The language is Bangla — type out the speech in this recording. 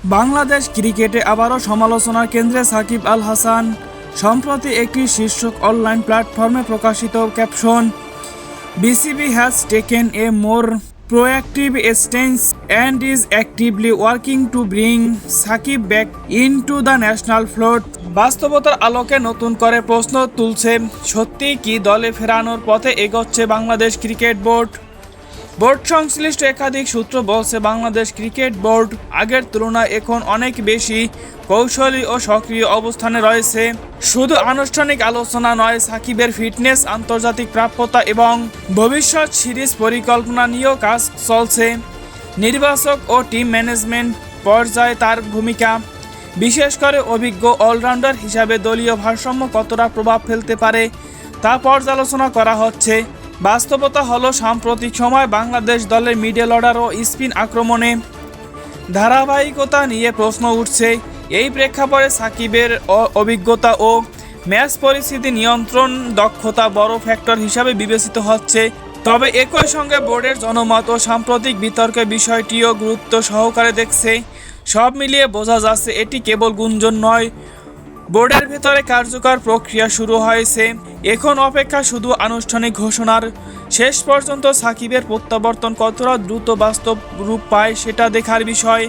বাংলাদেশ ক্রিকেটে আবারও সমালোচনার কেন্দ্রে সাকিব আল হাসান। সম্প্রতি একটি শীর্ষক অনলাইন প্ল্যাটফর্মে প্রকাশিত caption, BCB has taken a more proactive stance and is actively working to bring Shakib back into the national float বাস্তবতার আলোকে নতুন করে প্রশ্ন তুলছে, সত্যি কি দলে ফেরানোর পথে এগোচ্ছে বাংলাদেশ ক্রিকেট বোর্ড? বোর্ড সংশ্লিষ্ট একাধিক সূত্র বলছে, বাংলাদেশ ক্রিকেট বোর্ড আগের তুলনায় এখন অনেক বেশি কৌশলী ও সক্রিয় অবস্থানে রয়েছে। শুধু আনুষ্ঠানিক আলোচনা নয়, সাকিবের ফিটনেস, আন্তর্জাতিক প্রাপ্যতা এবং ভবিষ্যৎ সিরিজ পরিকল্পনা নিয়েও কাজ চলছে। নির্বাচক ও টিম ম্যানেজমেন্ট পর্যায়ে তার ভূমিকা, বিশেষ করে অভিজ্ঞ অলরাউন্ডার হিসাবে দলীয় ভারসাম্য কতটা প্রভাব ফেলতে পারে তা পর্যালোচনা করা হচ্ছে। বাস্তবতা হলো, সাম্প্রতিক সময় বাংলাদেশ দলের মিডল অর্ডার ও স্পিন আক্রমণে ধারাবাহিকতা নিয়ে প্রশ্ন উঠছে। এই প্রেক্ষাপটে সাকিবের অভিজ্ঞতা ও ম্যাচ পরিস্থিতি নিয়ন্ত্রণ দক্ষতা বড় ফ্যাক্টর হিসাবে বিবেচিত হচ্ছে। তবে একই সঙ্গে বোর্ডের জনমত ও সাম্প্রতিক বিতর্কের বিষয়টিও গুরুত্ব সহকারে দেখছে। সব মিলিয়ে বোঝা যাচ্ছে, এটি কেবল গুঞ্জন নয়, বোর্ডের ভেতরে কার্যকর প্রক্রিয়া শুরু হয়েছে। এখন অপেক্ষা শুধু আনুষ্ঠানিক ঘোষণার। শেষ পর্যন্ত সাকিবের প্রত্যাবর্তন কতটা দ্রুত বাস্তব রূপ পায় সেটা দেখার বিষয়।